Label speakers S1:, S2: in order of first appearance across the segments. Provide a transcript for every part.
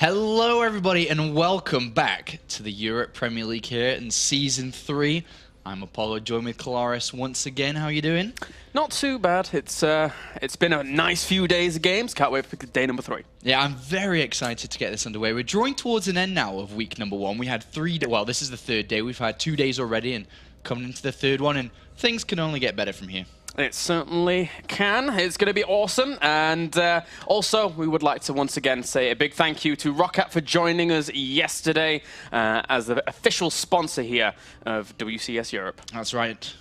S1: Hello everybody and welcome back to the Europe Premier League here in Season 3. I'm Apollo, joined with Claris once again. How are you doing?
S2: Not too bad. It's been a nice few days of games. Can't wait for day number 3.
S1: Yeah, I'm very excited to get this underway. We're drawing towards an end now of week number 1. We had 3 days, well, this is the 3rd day. We've had 2 days already and coming into the 3rd one, and things can only get better from here.
S2: It certainly can. It's going to be awesome. And also, we would like to once again say a big thank you to Roccat for joining us yesterday as the official sponsor here of WCS Europe.
S1: That's right.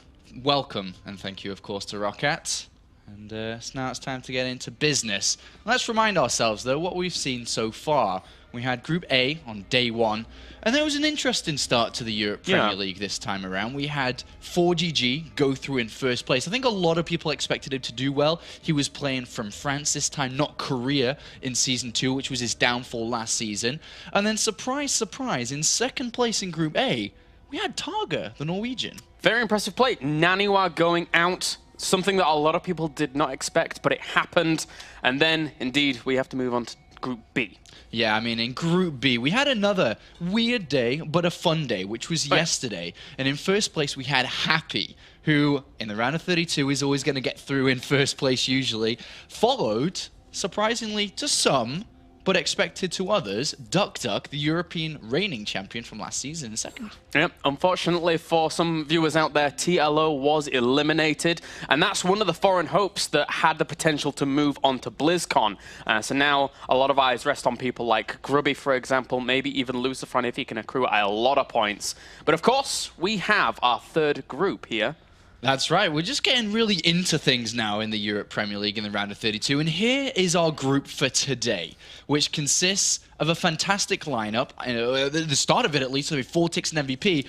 S1: Welcome and thank you, of course, to Roccat. And so now it's time to get into business. Let's remind ourselves, though, what we've seen so far. We had Group A on day 1, and there was an interesting start to the Europe Premier League this time around. We had 4GG go through in first place. I think a lot of people expected him to do well. He was playing from France this time, not Korea in Season 2, which was his downfall last season. And then, surprise, surprise, in second place in Group A, we had Targa, the Norwegian.
S2: Very impressive play. Naniwa going out. Something that a lot of people did not expect, but it happened. And then, indeed, we have to move on to Group B.
S1: Yeah, I mean, in Group B, we had another weird day, but a fun day, which was yesterday. And in first place, we had Happy, who, in the round of 32, is always going to get through in first place usually. Followed, surprisingly to some, but expected to others, Duck, the European reigning champion from last season, in second.
S2: Yep, unfortunately for some viewers out there, TLO was eliminated, and that's one of the foreign hopes that had the potential to move on to BlizzCon. So now a lot of eyes rest on people like Grubby, for example, maybe even Lucifron if he can accrue a lot of points. But of course, we have our 3rd group here.
S1: That's right. We're just getting really into things now in the Europe Premier League in the round of 32. And here is our group for today, which consists of a fantastic lineup. The start of it, at least, will be VortiX and MVP.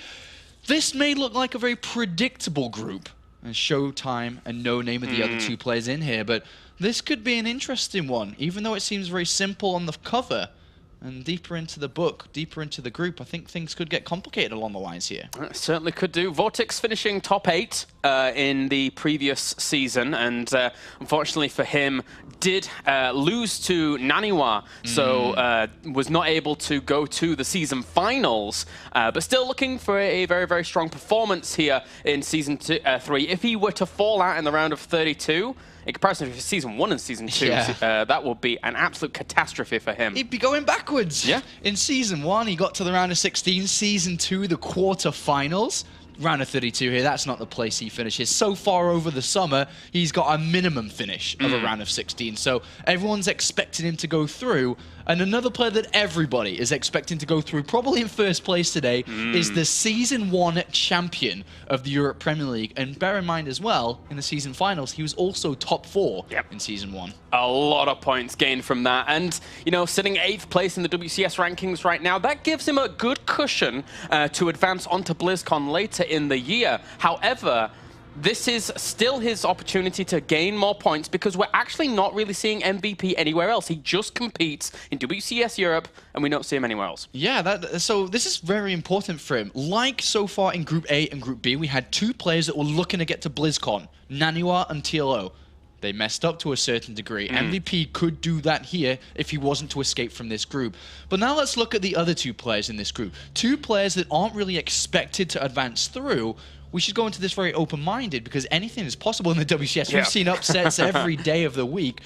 S1: This may look like a very predictable group. And Showtime and Noname are the other 2 players in here. But this could be an interesting one, even though it seems very simple on the cover. And deeper into the book, deeper into the group, I think things could get complicated along the lines here.
S2: It certainly could do. VortiX finishing top 8 in the previous season, and unfortunately for him, did lose to Naniwa, so was not able to go to the season finals, but still looking for a very, very strong performance here in Season 3. If he were to fall out in the round of 32, in comparison to Season 1 and Season 2, that would be an absolute catastrophe for him.
S1: He'd be going backwards.
S2: Yeah.
S1: In Season 1, he got to the round of 16. Season 2, the quarterfinals. Round of 32 here, that's not the place he finishes. So far over the summer, he's got a minimum finish of a round of 16. So everyone's expecting him to go through. And another player that everybody is expecting to go through, probably in first place today, is the Season 1 champion of the Europe Premier League. And bear in mind as well, in the season finals, he was also top 4 in Season 1.
S2: A lot of points gained from that. And, you know, sitting 8th place in the WCS rankings right now, that gives him a good cushion to advance onto BlizzCon later in the year. However, this is still his opportunity to gain more points because we're actually not really seeing MVP anywhere else. He just competes in WCS Europe, and we don't see him anywhere else.
S1: Yeah, so this is very important for him. Like so far in Group A and Group B, we had 2 players that were looking to get to BlizzCon, Naniwa and TLO. They messed up to a certain degree. MVP could do that here if he wasn't to escape from this group. But now let's look at the other 2 players in this group. 2 players that aren't really expected to advance through. We should go into this very open-minded because anything is possible in the WCS. We've seen upsets every day of the week.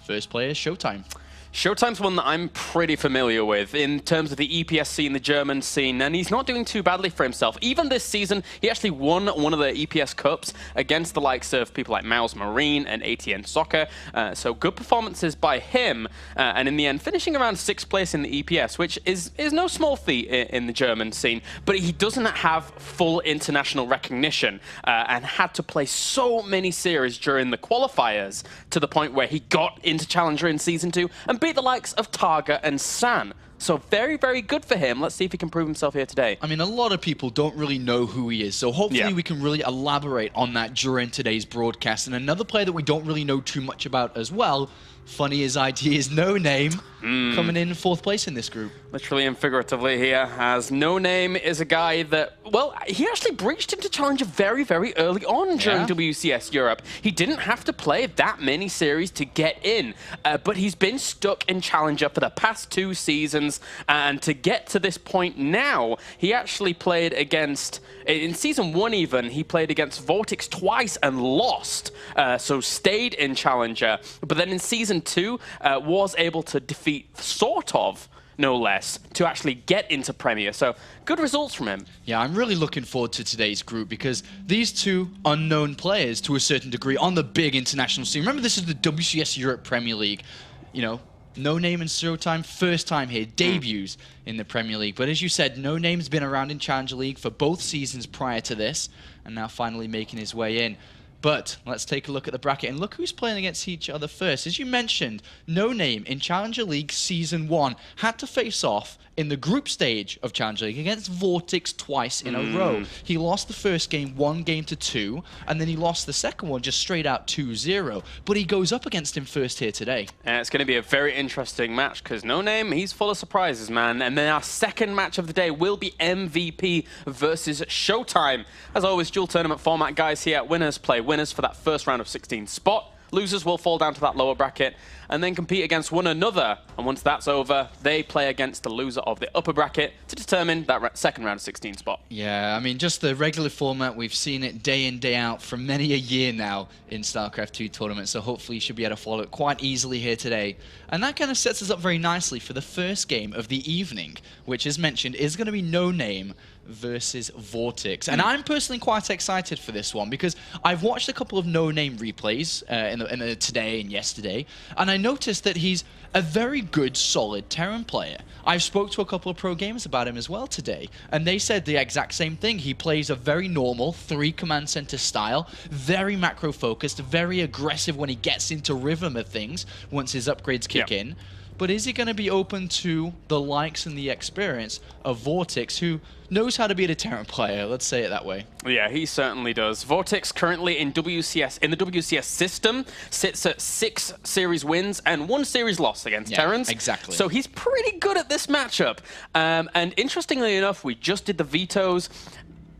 S1: First player is Showtime.
S2: Showtime's one that I'm pretty familiar with in terms of the EPS scene, the German scene, and he's not doing too badly for himself. Even this season, he actually won one of the EPS Cups against the likes of people like Mouse Marine and ATN Soccer. So good performances by him, and in the end, finishing around 6th place in the EPS, which is no small feat in the German scene. But he doesn't have full international recognition and had to play so many series during the qualifiers to the point where he got into Challenger in Season 2 and beat the likes of Targa and San. So very, very good for him. Let's see if he can prove himself here today.
S1: I mean, a lot of people don't really know who he is, so hopefully we can really elaborate on that during today's broadcast. And another player that we don't really know too much about as well, funny his idea is Noname coming in 4th place in this group.
S2: Literally and figuratively here, as Noname is a guy that, well, he actually breached into Challenger very, very early on during WCS Europe. He didn't have to play that many series to get in, but he's been stuck in Challenger for the past 2 seasons, and to get to this point now, he actually played against, in Season 1 even, he played against VortiX twice and lost, so stayed in Challenger, but then in Season 2 was able to defeat, sort of, no less, to actually get into Premier. So good results from him.
S1: Yeah, I'm really looking forward to today's group because these 2 unknown players, to a certain degree, on the big international scene. Remember, this is the WCS Europe Premier League. You know, Noname and Showtime, first time here, debuts in the Premier League. But as you said, Noname's been around in Challenger League for both seasons prior to this, and now finally making his way in. But let's take a look at the bracket and look who's playing against each other first. As you mentioned, Noname in Challenger League Season 1 had to face off in the group stage of Challenger League against VortiX twice in a row. He lost the first game 1-2, and then he lost the second one just straight out 2-0. But he goes up against him first here today.
S2: It's going to be a very interesting match because Noname, he's full of surprises, man. And then our second match of the day will be MVP versus Showtime. As always, dual tournament format, guys here. Winners play winners for that first round of 16 spot. Losers will fall down to that lower bracket and then compete against one another. And once that's over, they play against the loser of the upper bracket to determine that second round of 16 spot.
S1: Yeah, I mean, just the regular format, we've seen it day in, day out for many a year now in StarCraft 2 tournaments, so hopefully you should be able to follow it quite easily here today. And that kind of sets us up very nicely for the first game of the evening, which, as mentioned, is going to be Noname versus VortiX. And I'm personally quite excited for this one because I've watched a couple of Noname replays in today and yesterday, and I noticed that he's a very good, solid Terran player. I've spoke to a couple of pro gamers about him as well today, and they said the exact same thing. He plays a very normal 3 command center style, very macro focused, very aggressive when he gets into rhythm of things once his upgrades kick in. But is he going to be open to the likes and the experience of VortiX, who knows how to be a Terran player? Let's say it that way.
S2: Yeah, he certainly does. VortiX currently in WCS, in the WCS system, sits at 6 series wins and 1 series loss against Terrans.
S1: Exactly.
S2: So he's pretty good at this matchup. And interestingly enough, we just did the vetoes.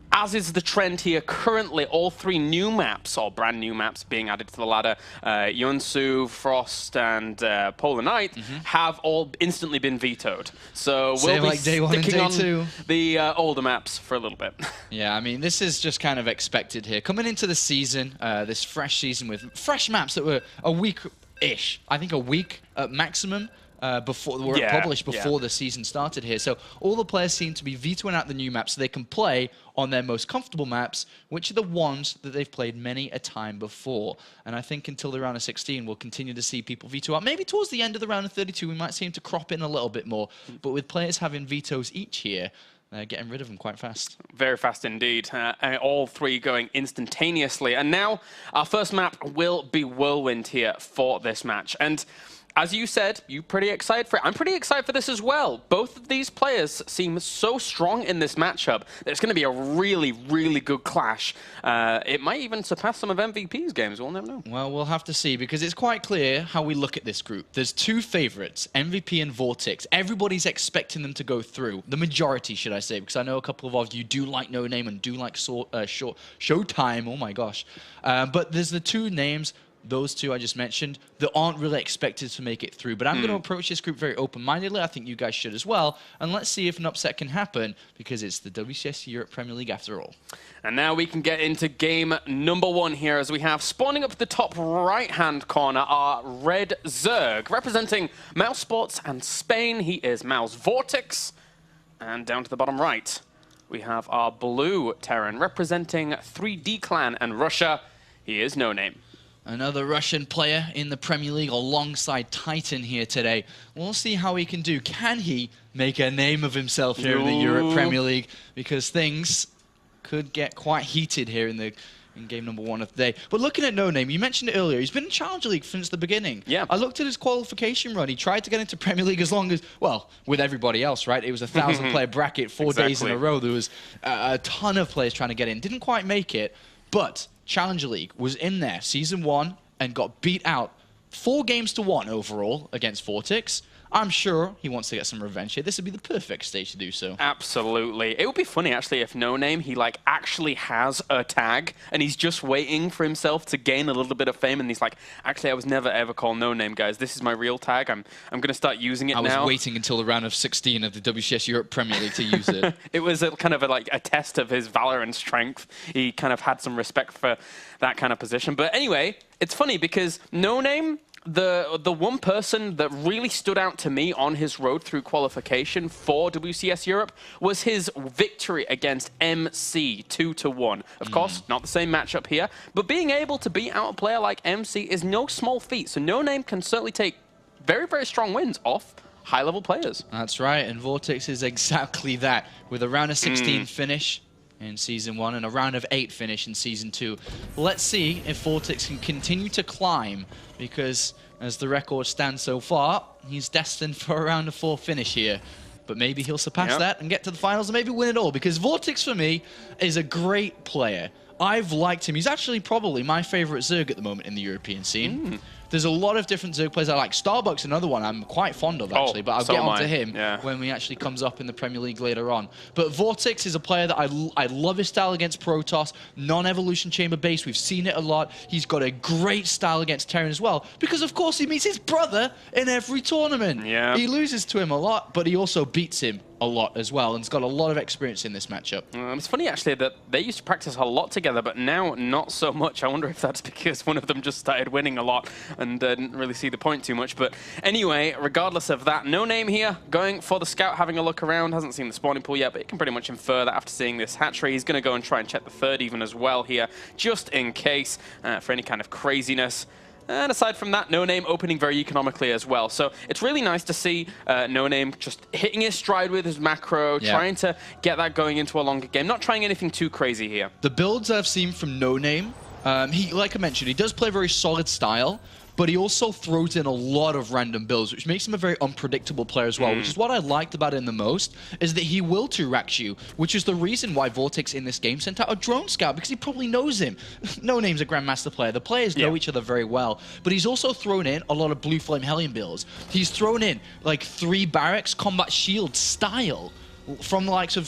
S2: As is the trend here currently, all 3 new maps, or brand new maps being added to the ladder, Yunsu, Frost, and Polar Knight, have all instantly been vetoed. So we'll be
S1: like day 1 and
S2: sticking
S1: day
S2: on
S1: 2.
S2: the older maps for a little bit.
S1: Yeah, I mean, this is just kind of expected here. Coming into the season, this fresh season with fresh maps that were a week-ish, I think a week at maximum, before were published before the season started here. So all the players seem to be vetoing out the new maps so they can play on their most comfortable maps, which are the ones that they've played many a time before. And I think until the round of 16, we'll continue to see people veto out. Maybe towards the end of the round of 32, we might see him to crop in a little bit more. But with players having vetoes each here, getting rid of them quite fast.
S2: Very fast indeed. All 3 going instantaneously. And now our first map will be Whirlwind here for this match. And as you said, you're pretty excited for it. I'm pretty excited for this as well. Both of these players seem so strong in this matchup that it's going to be a really, really good clash. It might even surpass some of MVP's games. We'll never know.
S1: Well, we'll have to see, because it's quite clear how we look at this group. There's 2 favorites, MVP and VortiX. Everybody's expecting them to go through. The majority, should I say, because I know a couple of you do like Noname and do like Showtime. Oh my gosh. But there's the 2 names, those 2 I just mentioned, that aren't really expected to make it through. But I'm going to approach this group very open-mindedly. I think you guys should as well. And let's see if an upset can happen, because it's the WCS Europe Premier League after all.
S2: And now we can get into game number 1 here, as we have spawning up the top right-hand corner our Red Zerg, representing Mouse Sports and Spain. He is Mouse VortiX. And down to the bottom right, we have our blue Terran, representing 3D Clan and Russia. He is Noname.
S1: Another Russian player in the Premier League alongside Titan here today. We'll see how he can do. Can he make a name of himself here in the Europe Premier League? Because things could get quite heated here in game number 1 of the day. But looking at Noname, you mentioned it earlier, he's been in Challenger League since the beginning.
S2: Yeah.
S1: I looked at his qualification run. He tried to get into Premier League as long as, well, with everybody else, right? It was a 1,000-player bracket 4 days in a row. There was a ton of players trying to get in. Didn't quite make it, but Challenger League was in there Season 1 and got beat out 4-1 overall against VortiX. I'm sure he wants to get some revenge here. This would be the perfect stage to do so.
S2: Absolutely. It would be funny, actually, if Noname, he like actually has a tag and he's just waiting for himself to gain a little bit of fame. And he's like, actually, I was never ever called Noname, guys. This is my real tag. I'm going to start using it now.
S1: I was waiting until the round of 16 of the WCS Europe Premier League to use it.
S2: It was kind of like a test of his Valorant strength. He kind of had some respect for that kind of position. But anyway, it's funny because Noname, the one person that really stood out to me on his road through qualification for WCS Europe was his victory against MC 2-1. Of course, not the same matchup here, but being able to beat out a player like MC is no small feat. So Noname can certainly take very, very strong wins off high-level players.
S1: That's right, and VortiX is exactly that. With a round of 16 finish in Season 1 and a round of 8 finish in Season 2. Let's see if VortiX can continue to climb, because as the record stands so far, he's destined for a round of 4 finish here. But maybe he'll surpass that and get to the finals and maybe win it all, because VortiX, for me, is a great player. I've liked him. He's actually probably my favorite Zerg at the moment in the European scene. There's a lot of different Zerg players I like. Starbucks, another one I'm quite fond of, actually, but I'll get on to him when he actually comes up in the Premier League later on. But VortiX is a player that I love his style against Protoss, non-evolution chamber base. We've seen it a lot. He's got a great style against Terran as well, because, of course, he meets his brother in every tournament. He loses to him a lot, but he also beats him a lot as well, and has got a lot of experience in this matchup.
S2: It's funny, actually, that they used to practice a lot together, but now not so much. I wonder if that's because one of them just started winning a lot and didn't really see the point too much. But anyway, regardless of that, Noname here, going for the scout, having a look around. Hasn't seen the spawning pool yet, but you can pretty much infer that after seeing this hatchery. He's going to go and try and check the third even as well here, just in case, for any kind of craziness. And aside from that, Noname opening very economically as well. So it's really nice to see Noname just hitting his stride with his macro, trying to get that going into a longer game, not trying anything too crazy here.
S1: The builds I've seen from Noname, he, like I mentioned, he does play a very solid style, but he also throws in a lot of random builds, which makes him a very unpredictable player as well, which is what I liked about him the most, is that he will 2-rack you, which is the reason why VortiX in this game sent out a drone scout, because he probably knows him. Noname's a Grandmaster player. The players know each other very well, but he's also thrown in a lot of Blue Flame Hellion builds. He's thrown in like 3 barracks combat shield style, from the likes of,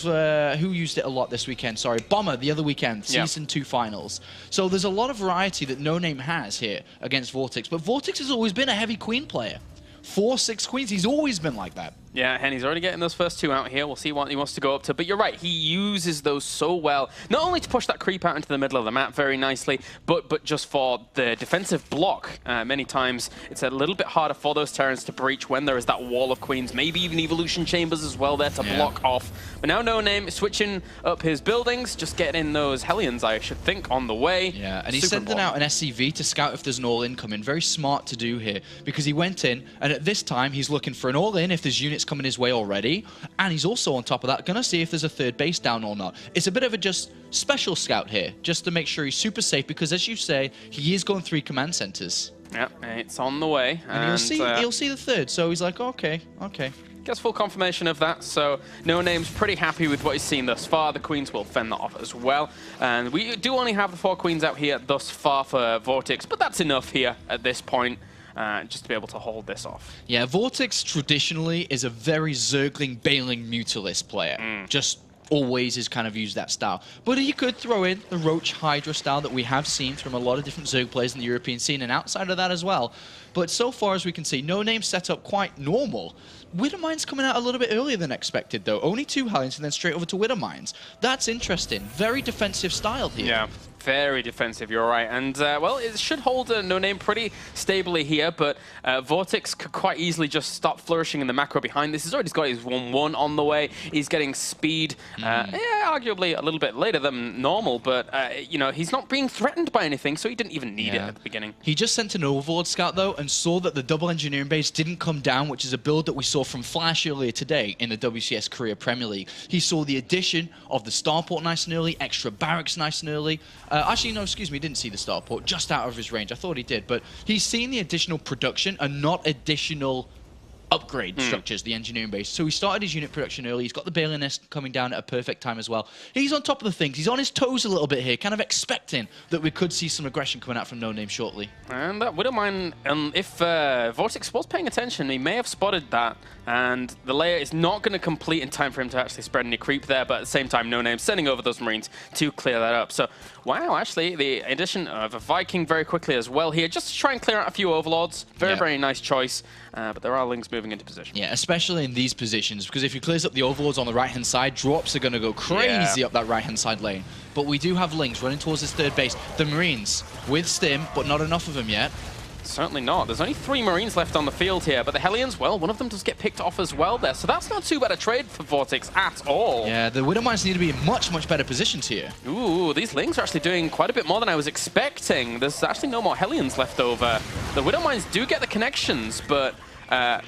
S1: who used it a lot this weekend? Sorry, Bomber the other weekend, Season 2 finals. So there's a lot of variety that Noname has here against VortiX, but VortiX has always been a heavy queen player. 4-6 queens, he's always been like that.
S2: Yeah, and he's already getting those first 2 out here. We'll see what he wants to go up to. But you're right, he uses those so well, not only to push that creep out into the middle of the map very nicely, but just for the defensive block. Many times it's a little bit harder for those Terrans to breach when there is that wall of queens, maybe even evolution chambers as well there to block off. But now Noname switching up his buildings, just getting in those Hellions, I should think, on the way.
S1: Yeah, and he's sending out an SCV to scout if there's an all-in coming. Very smart to do here, because he went in, and at this time he's looking for an all-in if there's units coming his way already, and he's also on top of that gonna see if there's a third base down or not. It's a bit of a just special scout here, just to make sure he's super safe, because as you say, he is going 3 command centers.
S2: Yep, it's on the way,
S1: and he'll see the third, so he's like, okay.
S2: Gets full confirmation of that, so Noname's pretty happy with what he's seen thus far. The queens will fend that off as well, and we do only have the 4 queens out here thus far for VortiX, but that's enough here at this point. Just to be able to hold this off. Yeah,
S1: VortiX traditionally is a very Zergling, Baling, Mutalist player. Just always has kind of used that style. But he could throw in the Roach Hydra style that we have seen from a lot of different Zerg players in the European scene and outside of that as well. But so far as we can see, Noname set up quite normal. Widowmine's coming out a little bit earlier than expected, though. Only 2 Hellions and then straight over to Widowmines. That's interesting. Very defensive style here.
S2: Yeah, very defensive, you're right. And, well, it should hold Noname pretty stably here, but VortiX could quite easily just stop flourishing in the macro behind this. He's already got his 1-1 on the way. He's getting speed, yeah, arguably a little bit later than normal, but, you know, he's not being threatened by anything, so he didn't even need it at the beginning.
S1: He just sent an Overlord scout, though, and saw that the double engineering base didn't come down, which is a build that we saw from Flash earlier today in the WCS Korea Premier League. He saw the addition of the starport nice and early, extra barracks nice and early. Actually, no, excuse me, he didn't see the starport, just out of his range. I thought he did, but he's seen the additional production and not additional upgrade structures, the engineering base. So he started his unit production early. He's got the Bailey Nest coming down at a perfect time as well. He's on top of the things. He's on his toes a little bit here, kind of expecting that we could see some aggression coming out from Noname shortly.
S2: And that wouldn't mind, if VortiX was paying attention, he may have spotted that. And the layer is not going to complete in time for him to actually spread any creep there, but at the same time, Noname sending over those Marines to clear that up. So, wow, actually, the addition of a Viking very quickly as well here, just to try and clear out a few Overlords. Very, very nice choice. But there are Lings moving into position.
S1: Yeah, especially in these positions, because if he clears up the Overlords on the right-hand side, drops are going to go crazy up that right-hand side lane. But we do have Lings running towards this third base. The Marines with Stim, but not enough of them yet.
S2: Certainly not. There's only 3 Marines left on the field here, but the Hellions, well, one of them does get picked off as well there, so that's not too bad a trade for VortiX at all.
S1: Yeah, the Widowmines need to be in much, much better positions here.
S2: Ooh, these Lings are actually doing quite a bit more than I was expecting. There's actually no more Hellions left over. The Widowmines do get the connections, but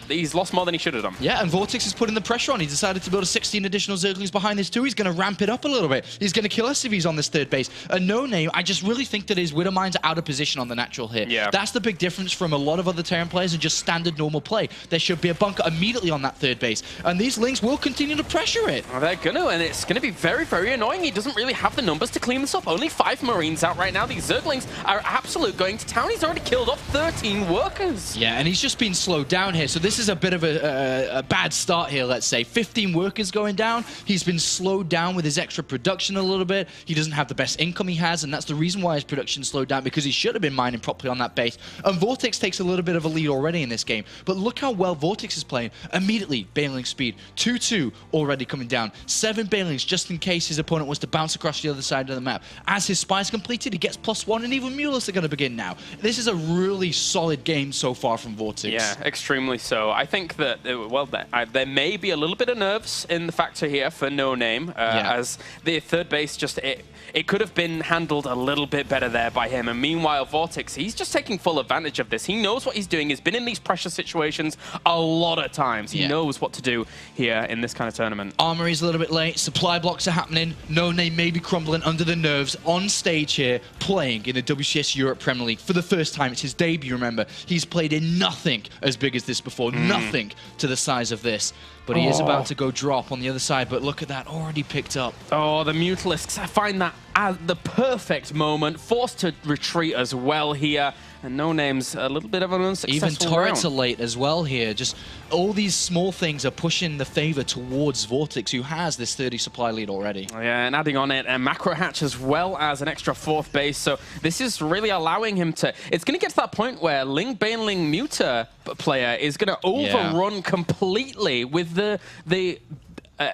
S2: he's lost more than he should have done.
S1: Yeah, and VortiX is putting the pressure on. He decided to build a 16 additional Zerglings behind this too. He's going to ramp it up a little bit. He's going to kill SCVs on this third base. And Noname, I just really think that his Widowmines are out of position on the natural here.
S2: Yeah.
S1: That's the big difference from a lot of other Terran players and just standard normal play. There should be a bunker immediately on that third base. And these Lings will continue to pressure it.
S2: Well, they're going to, and it's going to be very, very annoying. He doesn't really have the numbers to clean this up. Only 5 Marines out right now. These Zerglings are absolute going to town. He's already killed off 13 workers.
S1: Yeah, and he's just been slowed down here. So this is a bit of a bad start here, let's say. 15 workers going down. He's been slowed down with his extra production a little bit. He doesn't have the best income he has, and that's the reason why his production slowed down, because he should have been mining properly on that base. And VortiX takes a little bit of a lead already in this game. But look how well VortiX is playing. Immediately, Bailing speed. 2-2 already coming down. 7 Bailings just in case his opponent was to bounce across the other side of the map. As his spy's completed, he gets +1, and even Mulas are going to begin now. This is a really solid game so far from VortiX.
S2: Yeah, extremely so. I think that, well, there may be a little bit of nerves in the factor here for Noname, as the third base just, it could have been handled a little bit better there by him. And meanwhile, VortiX, he's just taking full advantage of this. He knows what he's doing. He's been in these pressure situations a lot of times. He knows what to do here in this kind of tournament.
S1: Armory's a little bit late. Supply blocks are happening. Noname may be crumbling under the nerves on stage here, playing in the WCS Europe Premier League for the first time. It's his debut, remember. He's played in nothing as big as this before. Nothing to the size of this. But he is about to go drop on the other side. But look at that, already picked up.
S2: Oh, the Mutalisks. I find that at the perfect moment. Forced to retreat as well here. And Noname's a little bit of an unsuccessful
S1: Even turrets
S2: round.
S1: are late as well here. Just all these small things are pushing the favor towards VortiX, who has this 30 supply lead already.
S2: Yeah, and adding on it a macro hatch as well as an extra 4th base. So this is really allowing him to... It's going to get to that point where Ling Baneling Muta player is going to overrun completely with the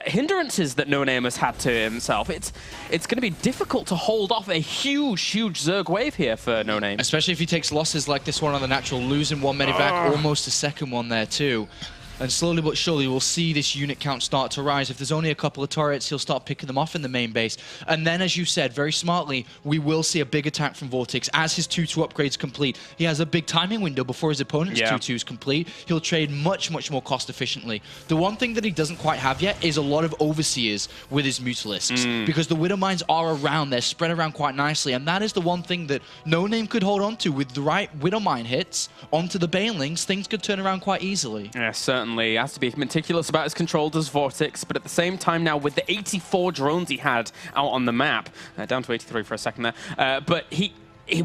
S2: hindrances that Noname has had to himself. It's going to be difficult to hold off a huge Zerg wave here for Noname.
S1: Especially if he takes losses like this one on the natural, losing 1 medevac, almost a second one there too. And slowly but surely, we'll see this unit count start to rise. If there's only a couple of turrets, he'll start picking them off in the main base. And then, as you said, very smartly, we will see a big attack from VortiX as his 2-2 upgrades complete. He has a big timing window before his opponent's 2-2s complete. He'll trade much more cost efficiently. The one thing that he doesn't quite have yet is a lot of overseers with his Mutalisks, because the Widowmines are around. They're spread around quite nicely, and that is the one thing that Noname could hold on to. With the right Widowmine hits onto the Banelings, things could turn around quite easily.
S2: Yeah, certainly. He has to be meticulous about his control, does VortiX, but at the same time now, with the 84 drones he had out on the map, down to 83 for a second there, but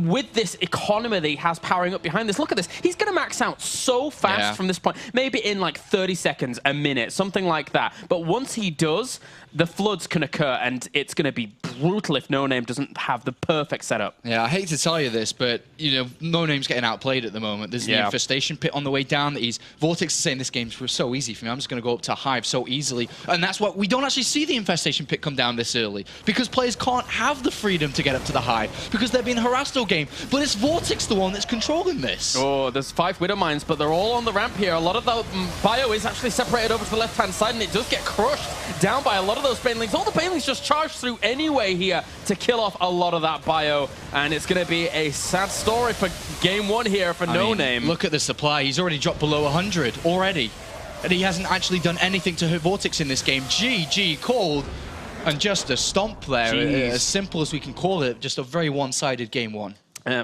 S2: with this economy that he has powering up behind this, look at this. He's going to max out so fast from this point, maybe in like 30 seconds, a minute, something like that. But once he does, the floods can occur, and it's going to be brutal if Noname doesn't have the perfect setup.
S1: Yeah, I hate to tell you this, but, you know, Noname's getting outplayed at the moment. There's the infestation pit on the way down. VortiX is saying this game's so easy for me. I'm just going to go up to Hive so easily. And that's what we don't actually see the infestation pit come down this early, because players can't have the freedom to get up to the Hive, because they're being harassed all game. But it's VortiX the one that's controlling this.
S2: Oh, there's 5 Widowmines, but they're all on the ramp here. A lot of the bio is actually separated over to the left-hand side, and it does get crushed down by a lot of those Banelings. All the Banelings just charge through anyway here to kill off a lot of that bio, and it's going to be a sad story for game 1 here for Noname.
S1: Look at the supply. He's already dropped below 100 already, and he hasn't actually done anything to hurt VortiX in this game. GG called, and just a stomp there. As simple as we can call it, just a very one-sided game 1.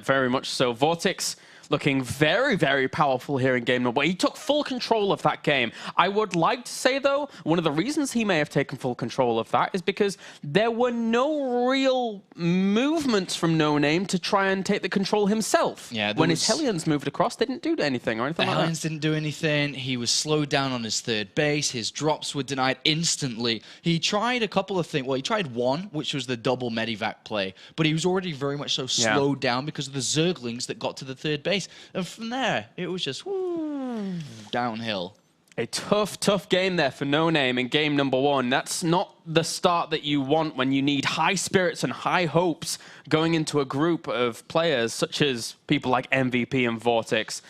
S2: Very much so. VortiX looking very, very powerful here in game number 1. He took full control of that game. I would like to say, though, one of the reasons he may have taken full control of that is because there were no real movements from Noname to try and take the control himself.
S1: Yeah,
S2: when his Hellions moved across, they didn't do anything or anything like that.
S1: The Hellions didn't do anything. He was slowed down on his third base. His drops were denied instantly. He tried a couple of things. Well, he tried one, which was the double Medivac play, but he was already very much so slowed down because of the Zerglings that got to the third base. And from there, it was just downhill.
S2: A tough, tough game there for Noname in game number 1. That's not the start that you want when you need high spirits and high hopes going into a group of players such as people like MVP and VortiX.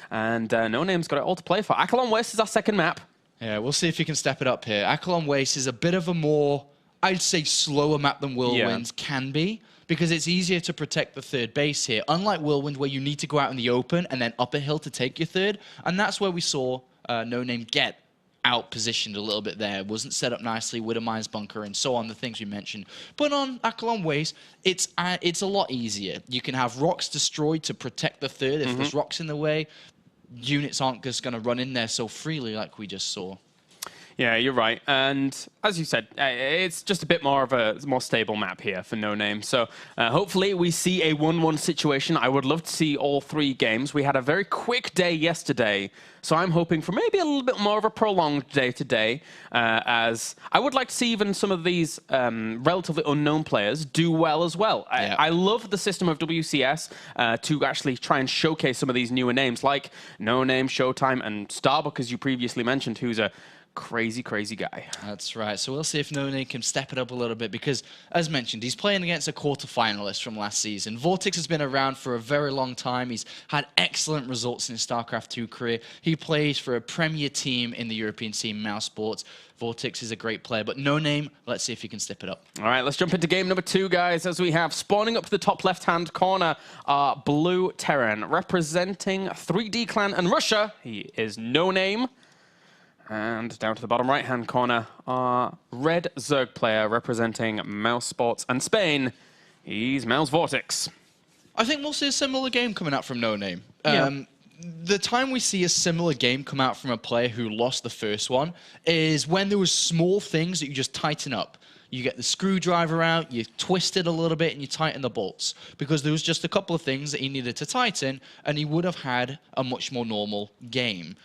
S2: And Noname's got it all to play for. Akelon Waste is our second map.
S1: Yeah, we'll see if he can step it up here. Akelon Waste is a bit of a more, I'd say, slower map than Whirlwind's can be, because it's easier to protect the third base here. Unlike Whirlwind, where you need to go out in the open and then up a hill to take your third. And that's where we saw Noname get out-positioned a little bit there. Wasn't set up nicely with a Mine's Bunker and so on, the things we mentioned. But on Akelon Waste, it's a lot easier. You can have rocks destroyed to protect the third. If there's rocks in the way, units aren't just going to run in there so freely like we just saw.
S2: Yeah, you're right. And as you said, it's just a bit more of a more stable map here for Noname. So hopefully we see a 1-1 situation. I would love to see all 3 games. We had a very quick day yesterday, so I'm hoping for maybe a little bit more of a prolonged day today, as I would like to see even some of these relatively unknown players do well as well.
S1: Yeah.
S2: I love the system of WCS to actually try and showcase some of these newer names like Noname, Showtime, and Starbuck, as you previously mentioned, who's a crazy, crazy guy.
S1: That's right. So we'll see if Noname can step it up a little bit because, as mentioned, he's playing against a quarterfinalist from last season. VortiX has been around for a very long time. He's had excellent results in his StarCraft 2 career. He plays for a premier team in the European scene, Mouse Sports. VortiX is a great player, but Noname, let's see if he can step it up.
S2: All right, let's jump into game number 2, guys, as we have spawning up the top left-hand corner, Blue Terran, representing 3D Clan and Russia. He is Noname. And down to the bottom right-hand corner, our red Zerg player representing Mouse Sports and Spain. He's Mouse VortiX.
S1: I think we'll see a similar game coming out from Noname.
S2: Yeah.
S1: The time we see a similar game come out from a player who lost the first one is when there was small things that you just tighten up. You get the screwdriver out, you twist it a little bit, and you tighten the bolts. Because there was just a couple of things that he needed to tighten, and he would have had a much more normal game.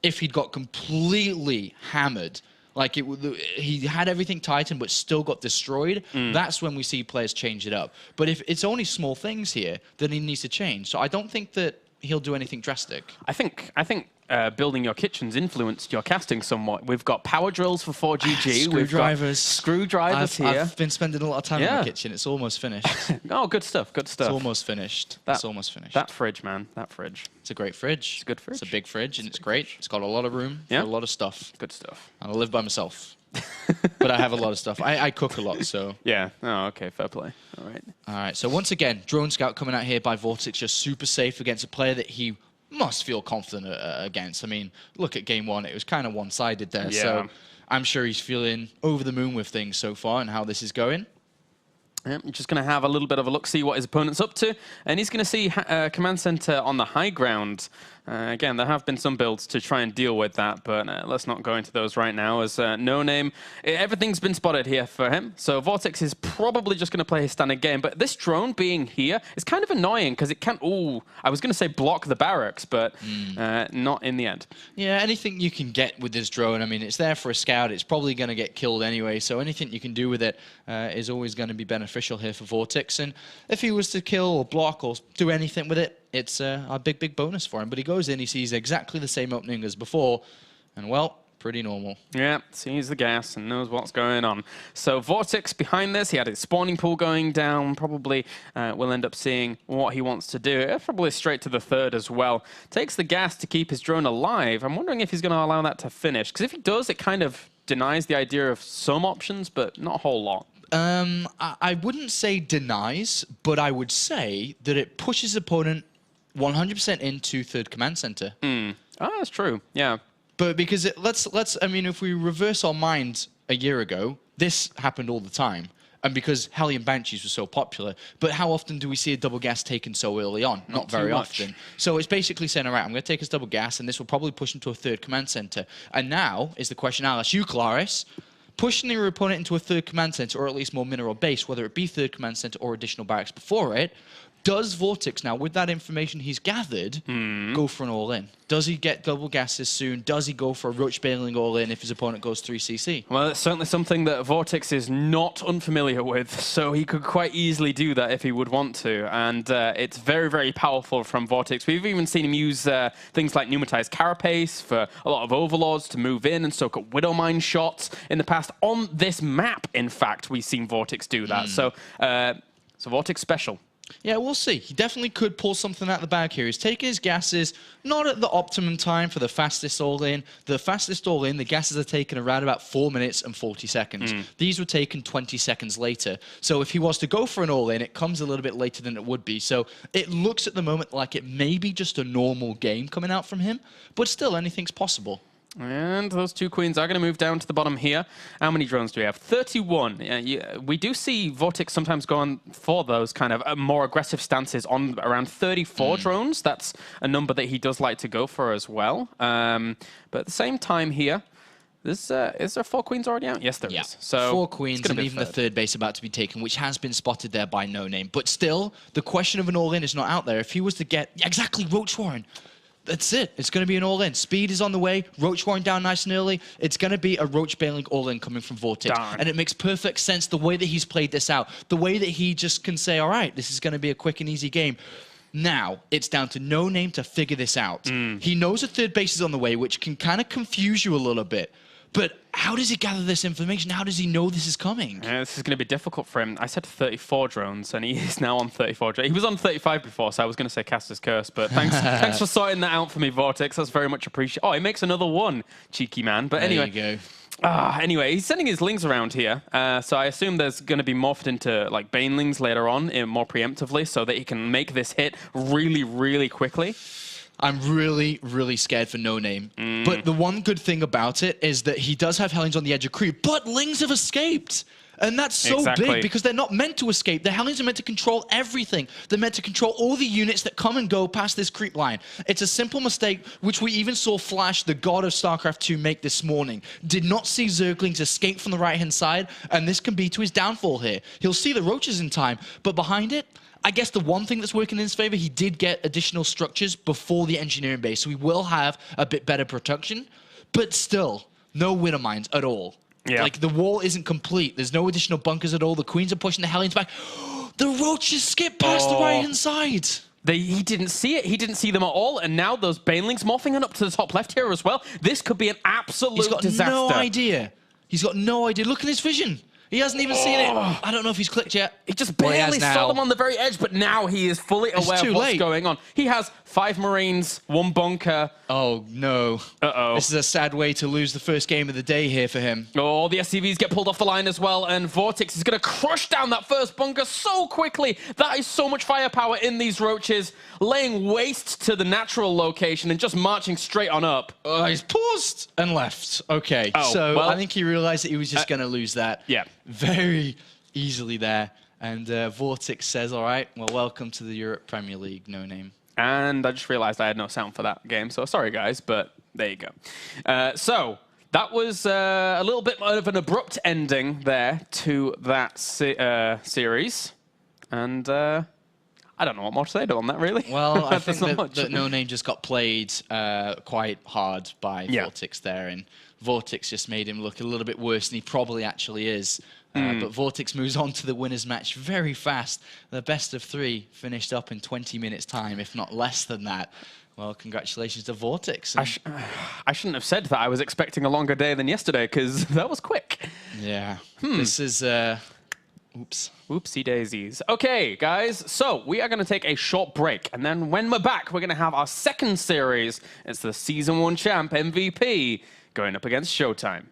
S1: If he'd got completely hammered, like he had everything tightened but still got destroyed, that's when we see players change it up. But if it's only small things here, then he needs to change. So I don't think that he'll do anything drastic.
S2: I think building your kitchen's influenced your casting somewhat. We've got power drills for 4GG.
S1: Screwdrivers.
S2: Screwdrivers here.
S1: I've been spending a lot of time in the kitchen. It's almost finished.
S2: Oh, good stuff, good stuff.
S1: It's almost finished. It's almost finished.
S2: That fridge, man, that fridge.
S1: It's a great fridge.
S2: It's a good fridge.
S1: It's a big fridge, and it's great. It's got a lot of room for a lot of stuff.
S2: Good stuff.
S1: And I live by myself. But I have a lot of stuff. I cook a lot, so...
S2: Yeah. Oh, okay, fair play. All right.
S1: All right, so once again, Drone Scout coming out here by VortiX, just super safe against a player that he must feel confident against. I mean, look at game 1. It was kind of one-sided there.
S2: Yeah.
S1: So I'm sure he's feeling over the moon with things so far and how this is going.
S2: Yep, just going to have a little bit of a look, see what his opponent's up to. And he's going to see Command Center on the high ground. Again, there have been some builds to try and deal with that, but let's not go into those right now as Noname. Everything's been spotted here for him. So VortiX is probably just going to play his standard game. But this drone being here is kind of annoying because it can't... Ooh, I was going to say block the barracks, but not in the end. Yeah,
S1: anything you can get with this drone, I mean, it's there for a scout. It's probably going to get killed anyway. So anything you can do with it is always going to be beneficial here for VortiX. And if he was to kill or block or do anything with it, it's a big, big bonus for him. But he goes in, he sees exactly the same opening as before, and, well, pretty normal.
S2: Yeah, sees the gas and knows what's going on. So VortiX behind this, he had his spawning pool going down, probably will end up seeing what he wants to do. Probably straight to the third as well. Takes the gas to keep his drone alive. I'm wondering if he's going to allow that to finish, because if he does, it kind of denies the idea of some options, but not a whole lot.
S1: I wouldn't say denies, but I would say that it pushes opponent 100% into third command center.
S2: Oh, that's true. Yeah.
S1: But because let's I mean, if we reverse our minds a year ago, this happened all the time. and because Hellion Banshees was so popular. But how often do we see a double gas taken so early on? Not very often. So it's basically saying, all right, I'm going to take this double gas, and this will probably push into a third command center. And now is the question, Alice, you, Claris, pushing your opponent into a third command center, or at least more mineral base, whether it be third command center or additional barracks before it. Does VortiX now, with that information he's gathered, go for an all-in? Does he get double gases soon? Does he go for a roach bailing all-in if his opponent goes 3cc?
S2: Well, it's certainly something that VortiX is not unfamiliar with, so he could quite easily do that if he would want to. And it's very, very powerful from VortiX. We've even seen him use things like pneumatized carapace for a lot of overlords to move in and soak up Widowmine shots in the past. On this map, in fact, we've seen VortiX do that. So VortiX special.
S1: Yeah, we'll see. He definitely could pull something out of the bag here. He's taking his gases, not at the optimum time for the fastest all-in. The fastest all-in, the gases are taken around about 4 minutes and 40 seconds. These were taken 20 seconds later. So if he was to go for an all-in, it comes a little bit later than it would be. So it looks at the moment like it may be just a normal game coming out from him, but still, anything's possible.
S2: And those two queens are going to move down to the bottom here. How many drones do we have? 31. We do see VortiX sometimes go on for those kind of more aggressive stances on around 34 drones. That's a number that he does like to go for as well. But at the same time here, is there 4 queens already out? Yes, there is. So
S1: 4 queens and even the third base about to be taken, which has been spotted there by Noname. But still, the question of an all-in is not out there. If he was to get... Exactly, Roach Warren. That's it. It's going to be an all-in. Speed is on the way. Roach Warren down nice and early. It's going to be a Roach bailing all-in coming from VortiX.
S2: Darn.
S1: And it makes perfect sense the way that he's played this out. The way that he just can say, all right, this is going to be a quick and easy game. Now, it's down to Noname to figure this out. He knows a third base is on the way, which can kind of confuse you a little bit. But how does he gather this information? How does he know this is coming?
S2: Yeah, this is going to be difficult for him. I said 34 drones, and he is now on 34 drones. He was on 35 before, so I was going to say Caster's Curse, but thanks for sorting that out for me, VortiX. That's very much appreciated. Oh, he makes another one, cheeky man. But anyway,
S1: there you go.
S2: Anyway, he's sending his lings around here, so I assume there's going to be morphed into like banelings later on, more preemptively, so that he can make this hit really, really quickly.
S1: I'm really, really scared for Noname. But the one good thing about it is that he does have Hellions on the edge of creep, but Lings have escaped. And that's so big because they're not meant to escape. The Hellions are meant to control everything. They're meant to control all the units that come and go past this creep line. It's a simple mistake, which we even saw Flash, the god of StarCraft 2, make this morning. Did not see Zerglings escape from the right-hand side, and this can be to his downfall here. He'll see the Roaches in time, but behind it, I guess the one thing that's working in his favor, he did get additional structures before the engineering base, so he will have a bit better protection, but still, no winter mines at all.
S2: Yeah.
S1: Like, the wall isn't complete. There's no additional bunkers at all. The Queens are pushing the Hellions back. The Roaches skip past the right-hand side.
S2: He didn't see it. He didn't see them at all, and now those banelings morphing on up to the top left here as well. This could be an absolute disaster.
S1: He's got no idea. He's got no idea. Look at his vision. He hasn't even seen it. I don't know if he's clicked yet.
S2: He just barely saw them on the very edge, but now he is fully aware of what's going on. He has 5 Marines, 1 bunker.
S1: Oh, no.
S2: Uh-oh.
S1: This is a sad way to lose the first game of the day here for him.
S2: Oh, the SCVs get pulled off the line as well, and VortiX is going to crush down that first bunker so quickly. That is so much firepower in these Roaches, laying waste to the natural location and just marching straight on up.
S1: He's paused and left. Okay, so I think he realized that he was just going to lose that.
S2: Yeah.
S1: Very easily there. And VortiX says, all right, well, welcome to the Europe Premier League, Noname.
S2: And I just realized I had no sound for that game, so sorry, guys, but there you go. So that was a little bit of an abrupt ending there to that series. And I don't know what more to say on that, really.
S1: Well, I think that Noname just got played quite hard by VortiX there, and VortiX just made him look a little bit worse than he probably actually is. But VortiX moves on to the winners match very fast. The best of 3 finished up in 20 minutes time, if not less than that. Well, congratulations to VortiX.
S2: I shouldn't have said that. I was expecting a longer day than yesterday, because that was quick.
S1: Yeah. This is... Oops.
S2: Oopsie daisies. Okay, guys, so we are going to take a short break, and then when we're back, we're going to have our second series. It's the Season 1 champ, MVP, going up against Showtime.